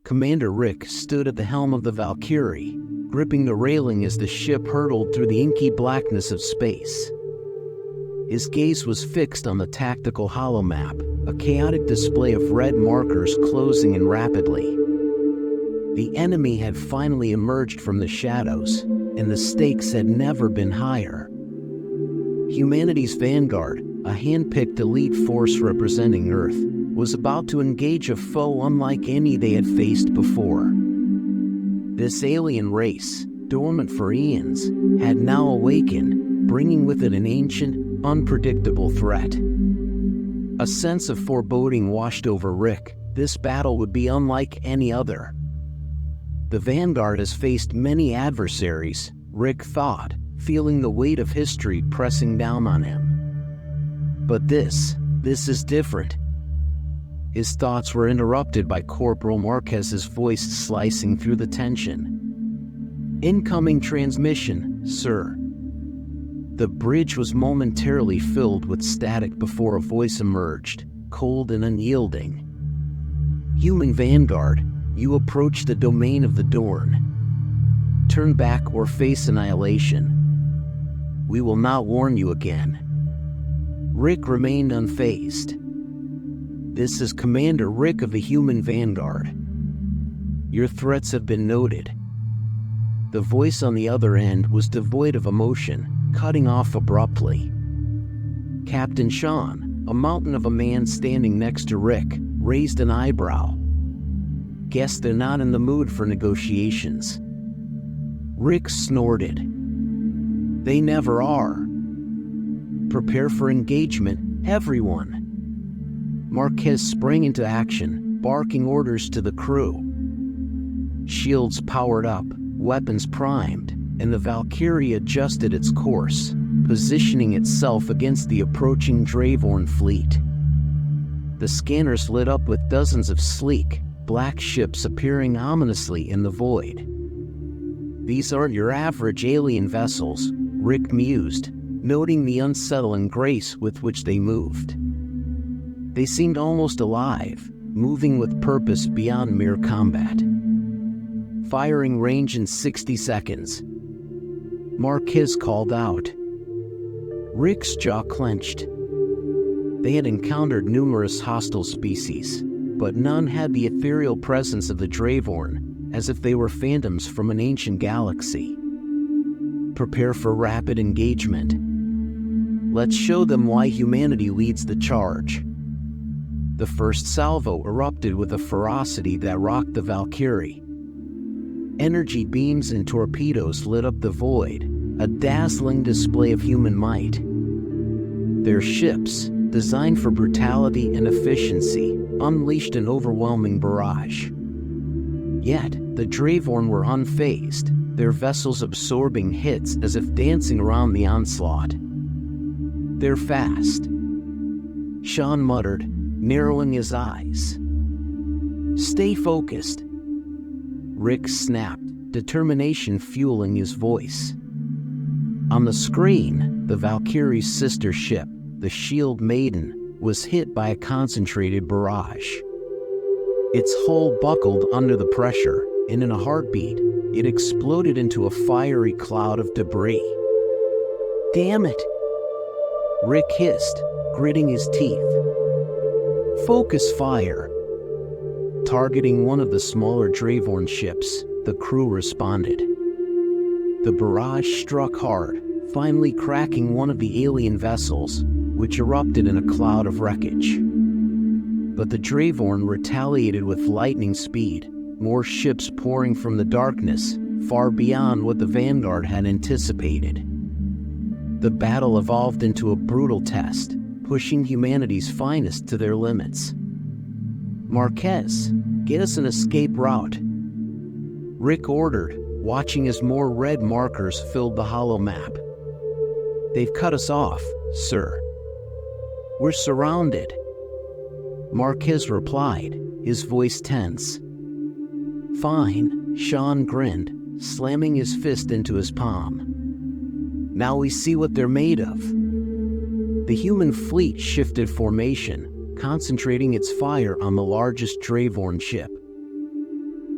Commander Rick stood at the helm of the Valkyrie, gripping the railing as the ship hurtled through the inky blackness of space. His gaze was fixed on the tactical holomap, a chaotic display of red markers closing in rapidly. The enemy had finally emerged from the shadows, and the stakes had never been higher. Humanity's vanguard, a hand-picked elite force representing Earth, was about to engage a foe unlike any they had faced before. This alien race, dormant for eons, had now awakened, bringing with it an ancient, unpredictable threat. A sense of foreboding washed over Rick. This battle would be unlike any other. The Vanguard has faced many adversaries, Rick thought, feeling the weight of history pressing down on him. But this is different. His thoughts were interrupted by Corporal Marquez's voice slicing through the tension. "Incoming transmission, sir." The bridge was momentarily filled with static before a voice emerged, cold and unyielding. "Human Vanguard, you approach the domain of the Dorn. Turn back or face annihilation. We will not warn you again." Rick remained unfazed. "This is Commander Rick of the Human Vanguard. Your threats have been noted." The voice on the other end was devoid of emotion, cutting off abruptly. Captain Sean, a mountain of a man standing next to Rick, raised an eyebrow. "Guess they're not in the mood for negotiations." Rick snorted. "They never are. Prepare for engagement, everyone." Marquez sprang into action, barking orders to the crew. Shields powered up, weapons primed, and the Valkyrie adjusted its course, positioning itself against the approaching Dravorn fleet. The scanners lit up with dozens of sleek, black ships appearing ominously in the void. "These aren't your average alien vessels," Rick mused, noting the unsettling grace with which they moved. They seemed almost alive, moving with purpose beyond mere combat. "Firing range in 60 seconds. Marquez called out. Rick's jaw clenched. They had encountered numerous hostile species, but none had the ethereal presence of the Dravorn, as if they were phantoms from an ancient galaxy. "Prepare for rapid engagement. Let's show them why humanity leads the charge." The first salvo erupted with a ferocity that rocked the Valkyrie. Energy beams and torpedoes lit up the void, a dazzling display of human might. Their ships, designed for brutality and efficiency, unleashed an overwhelming barrage. Yet, the Dravorn were unfazed, their vessels absorbing hits as if dancing around the onslaught. "They're fast," Sean muttered, narrowing his eyes. "Stay focused." Rick snapped, determination fueling his voice. On the screen, the Valkyrie's sister ship, the Shield Maiden, was hit by a concentrated barrage. Its hull buckled under the pressure, and in a heartbeat, it exploded into a fiery cloud of debris. "Damn it!" Rick hissed, gritting his teeth. "Focus fire." Targeting one of the smaller Dravorn ships, the crew responded. The barrage struck hard, finally cracking one of the alien vessels, which erupted in a cloud of wreckage. But the Dravorn retaliated with lightning speed, more ships pouring from the darkness, far beyond what the Vanguard had anticipated. The battle evolved into a brutal test, pushing humanity's finest to their limits. "Marquez, get us an escape route," Rick ordered, watching as more red markers filled the holomap. "They've cut us off, sir. We're surrounded." Marquez replied, his voice tense. "Fine," Sean grinned, slamming his fist into his palm. "Now we see what they're made of." The human fleet shifted formation, concentrating its fire on the largest Dravorn ship.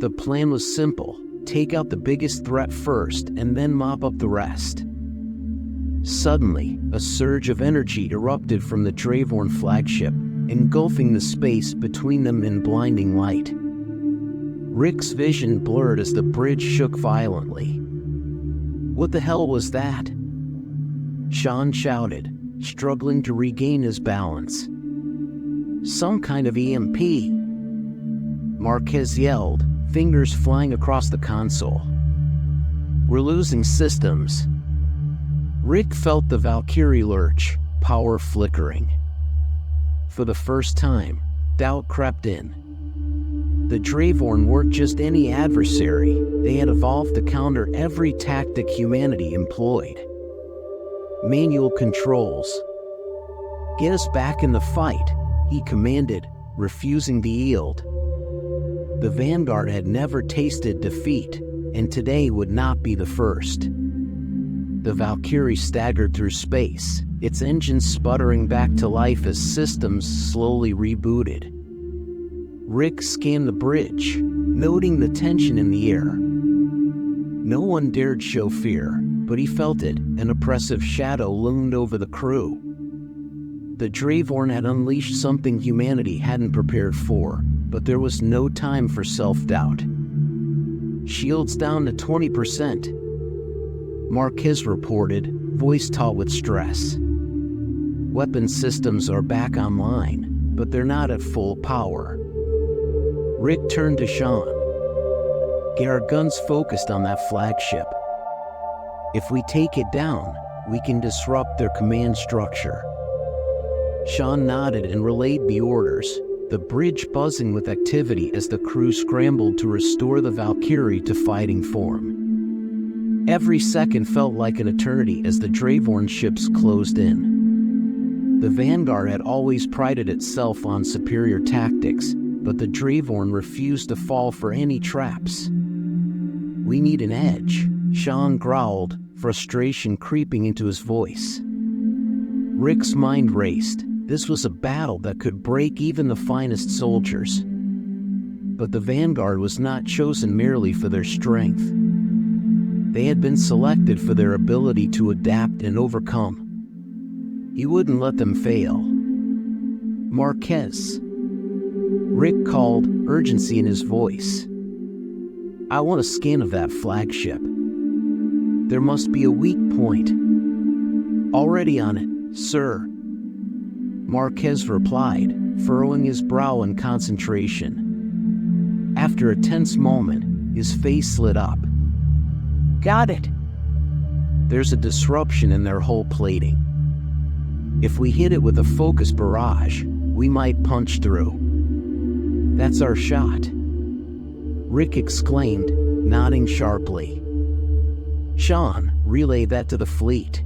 The plan was simple: take out the biggest threat first and then mop up the rest. Suddenly, a surge of energy erupted from the Dravorn flagship, engulfing the space between them in blinding light. Rick's vision blurred as the bridge shook violently. "What the hell was that?" Sean shouted, struggling to regain his balance. "Some kind of EMP," Marquez yelled, fingers flying across the console. "We're losing systems." Rick felt the Valkyrie lurch, power flickering. For the first time, doubt crept in. The Dravorn weren't just any adversary, they had evolved to counter every tactic humanity employed. Manual controls. "Get us back in the fight," he commanded, refusing to yield. The Vanguard had never tasted defeat, and today would not be the first. The Valkyrie staggered through space, its engines sputtering back to life as systems slowly rebooted. Rick scanned the bridge, noting the tension in the air. No one dared show fear, but he felt it. An oppressive shadow loomed over the crew. The Dravorn had unleashed something humanity hadn't prepared for, but there was no time for self-doubt. "Shields down to 20%. Marquez reported, voice taut with stress. "Weapon systems are back online, but they're not at full power." Rick turned to Sean. "Get our guns focused on that flagship. If we take it down, we can disrupt their command structure." Sean nodded and relayed the orders, the bridge buzzing with activity as the crew scrambled to restore the Valkyrie to fighting form. Every second felt like an eternity as the Dravorn ships closed in. The Vanguard had always prided itself on superior tactics, but the Dravorn refused to fall for any traps. "We need an edge," Sean growled, frustration creeping into his voice. Rick's mind raced. This was a battle that could break even the finest soldiers. But the Vanguard was not chosen merely for their strength. They had been selected for their ability to adapt and overcome. He wouldn't let them fail. "Marquez," Rick called, urgency in his voice. "I want a scan of that flagship. There must be a weak point." "Already on it, sir," Marquez replied, furrowing his brow in concentration. After a tense moment, his face lit up. "Got it." "There's a disruption in their hull plating. If we hit it with a focus barrage, we might punch through." "That's our shot," Rick exclaimed, nodding sharply. "Sean, relay that to the fleet.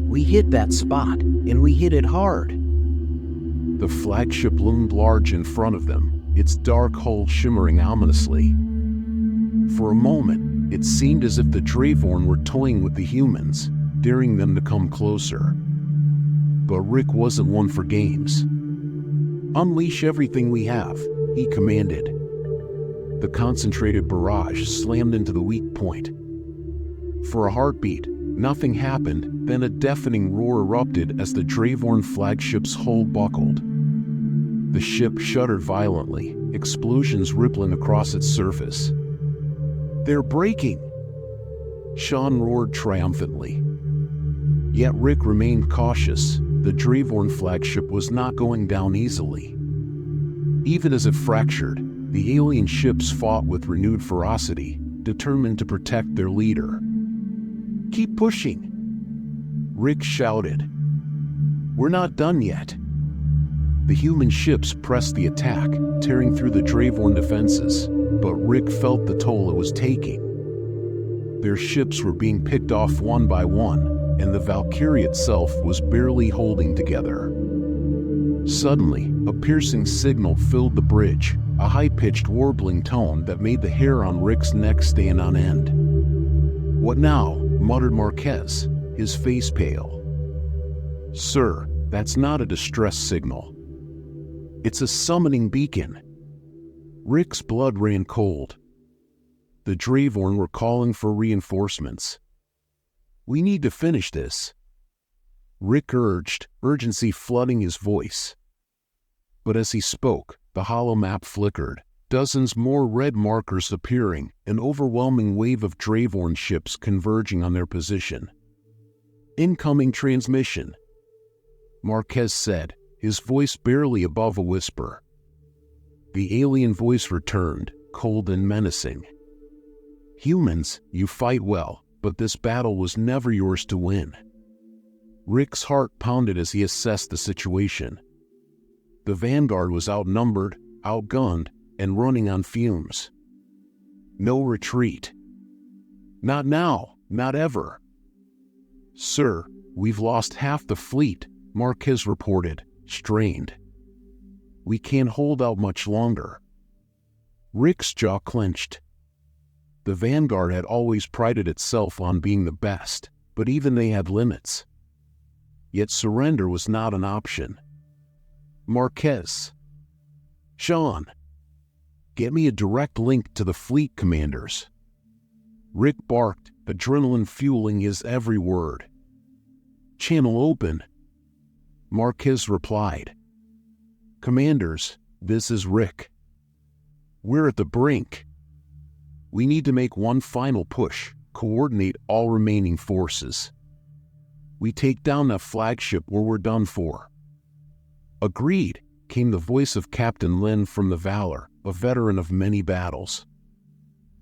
We hit that spot, and we hit it hard." The flagship loomed large in front of them, its dark hull shimmering ominously. For a moment, it seemed as if the Dravorn were toying with the humans, daring them to come closer. But Rick wasn't one for games. "Unleash everything we have," he commanded. The concentrated barrage slammed into the weak point. For a heartbeat, nothing happened, then a deafening roar erupted as the Dravorn flagship's hull buckled. The ship shuddered violently, explosions rippling across its surface. "They're breaking!" Sean roared triumphantly. Yet Rick remained cautious. The Dravorn flagship was not going down easily. Even as it fractured, the alien ships fought with renewed ferocity, determined to protect their leader. "Keep pushing!" Rick shouted. "We're not done yet." The human ships pressed the attack, tearing through the Dravorn defenses, but Rick felt the toll it was taking. Their ships were being picked off one by one, and the Valkyrie itself was barely holding together. Suddenly, a piercing signal filled the bridge, a high-pitched warbling tone that made the hair on Rick's neck stand on end. "What now?" muttered Marquez, his face pale. "Sir, that's not a distress signal. It's a summoning beacon." Rick's blood ran cold. The Dravorn were calling for reinforcements. "We need to finish this," Rick urged, urgency flooding his voice. But as he spoke, the holomap flickered, dozens more red markers appearing, an overwhelming wave of Dravorn ships converging on their position. "Incoming transmission," Marquez said, his voice barely above a whisper. The alien voice returned, cold and menacing. "Humans, you fight well, but this battle was never yours to win." Rick's heart pounded as he assessed the situation. The Vanguard was outnumbered, outgunned, and running on fumes. No retreat. "Not now, not ever." "Sir, we've lost half the fleet," Marquez reported, strained. "We can't hold out much longer." Rick's jaw clenched. The Vanguard had always prided itself on being the best, but even they had limits. Yet surrender was not an option. "Marquez. Sean. Get me a direct link to the fleet commanders." Rick barked, adrenaline fueling his every word. "Channel open," Marquez replied. "Commanders, this is Rick. We're at the brink. We need to make one final push, coordinate all remaining forces. We take down that flagship or we're done for." "Agreed," came the voice of Captain Lin from the Valor, a veteran of many battles.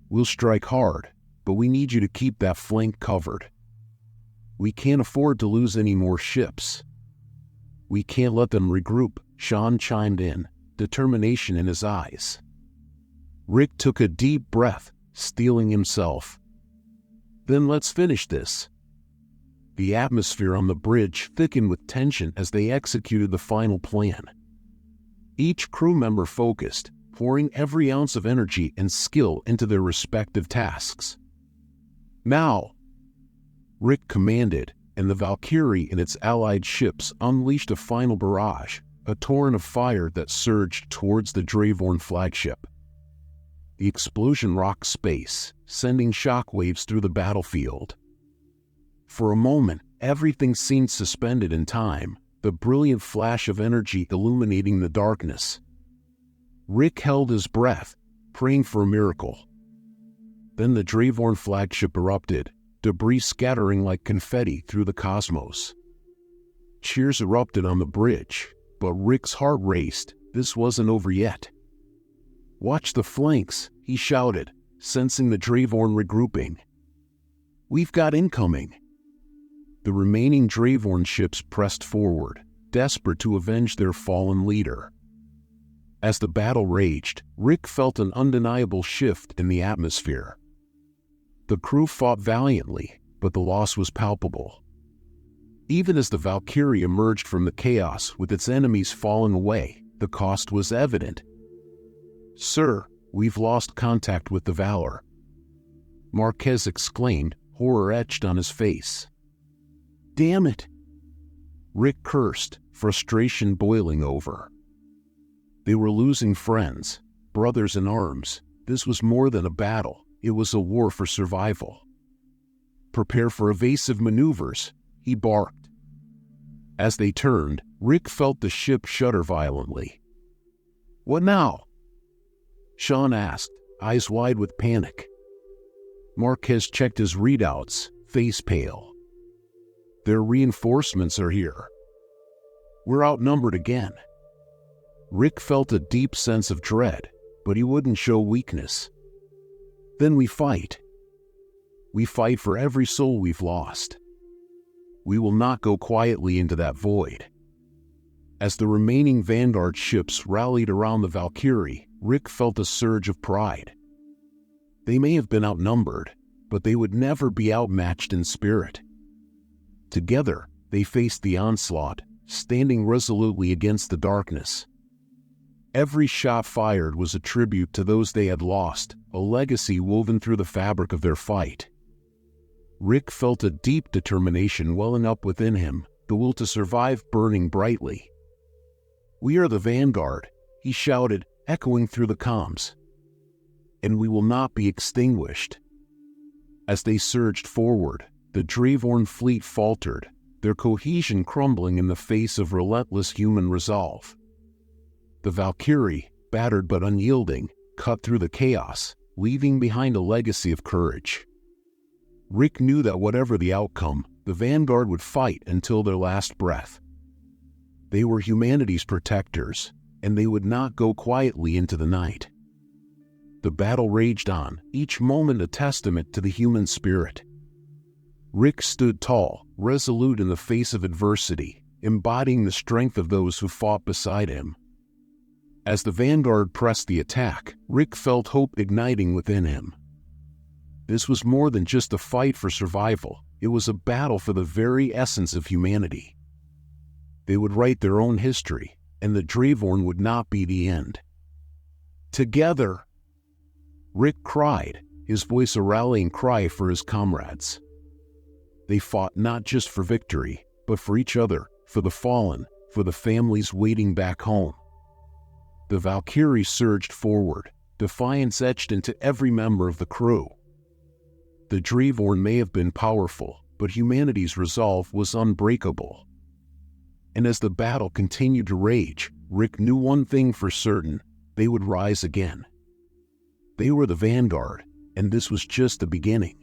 "We'll strike hard, but we need you to keep that flank covered. We can't afford to lose any more ships." "We can't let them regroup," Sean chimed in, determination in his eyes. Rick took a deep breath, steeling himself. "Then let's finish this." The atmosphere on the bridge thickened with tension as they executed the final plan. Each crew member focused, pouring every ounce of energy and skill into their respective tasks. "Now!" Rick commanded, and the Valkyrie and its allied ships unleashed a final barrage, a torrent of fire that surged towards the Dravorn flagship. The explosion rocked space, sending shockwaves through the battlefield. For a moment, everything seemed suspended in time, the brilliant flash of energy illuminating the darkness. Rick held his breath, praying for a miracle. Then the Dravorn flagship erupted, debris scattering like confetti through the cosmos. Cheers erupted on the bridge, but Rick's heart raced. This wasn't over yet. "Watch the flanks," he shouted, sensing the Dravorn regrouping. "We've got incoming." The remaining Dravorn ships pressed forward, desperate to avenge their fallen leader. As the battle raged, Rick felt an undeniable shift in the atmosphere. The crew fought valiantly, but the loss was palpable. Even as the Valkyrie emerged from the chaos with its enemies falling away, the cost was evident. "Sir, we've lost contact with the Valor," Marquez exclaimed, horror etched on his face. "Damn it!" Rick cursed, frustration boiling over. They were losing friends, brothers in arms. This was more than a battle, it was a war for survival. "Prepare for evasive maneuvers," he barked. As they turned, Rick felt the ship shudder violently. "What now?" Sean asked, eyes wide with panic. Marquez checked his readouts, face pale. "Their reinforcements are here. We're outnumbered again." Rick felt a deep sense of dread, but he wouldn't show weakness. "Then we fight. We fight for every soul we've lost. We will not go quietly into that void." As the remaining Vanguard ships rallied around the Valkyrie, Rick felt a surge of pride. They may have been outnumbered, but they would never be outmatched in spirit. Together, they faced the onslaught, standing resolutely against the darkness. Every shot fired was a tribute to those they had lost, a legacy woven through the fabric of their fight. Rick felt a deep determination welling up within him, the will to survive burning brightly. "We are the Vanguard," he shouted, echoing through the comms. And we will not be extinguished. As they surged forward, the Dravorn fleet faltered, their cohesion crumbling in the face of relentless human resolve. The Valkyrie, battered but unyielding, cut through the chaos, leaving behind a legacy of courage. Rick knew that whatever the outcome, the Vanguard would fight until their last breath. They were humanity's protectors, and they would not go quietly into the night. The battle raged on, each moment a testament to the human spirit. Rick stood tall, resolute in the face of adversity, embodying the strength of those who fought beside him. As the Vanguard pressed the attack, Rick felt hope igniting within him. This was more than just a fight for survival, it was a battle for the very essence of humanity. They would write their own history, and the Dravorn would not be the end. Together! Rick cried, his voice a rallying cry for his comrades. They fought not just for victory, but for each other, for the fallen, for the families waiting back home. The Valkyrie surged forward, defiance etched into every member of the crew. The Dravorn may have been powerful, but humanity's resolve was unbreakable. And as the battle continued to rage, Rick knew one thing for certain: they would rise again. They were the Vanguard, and this was just the beginning.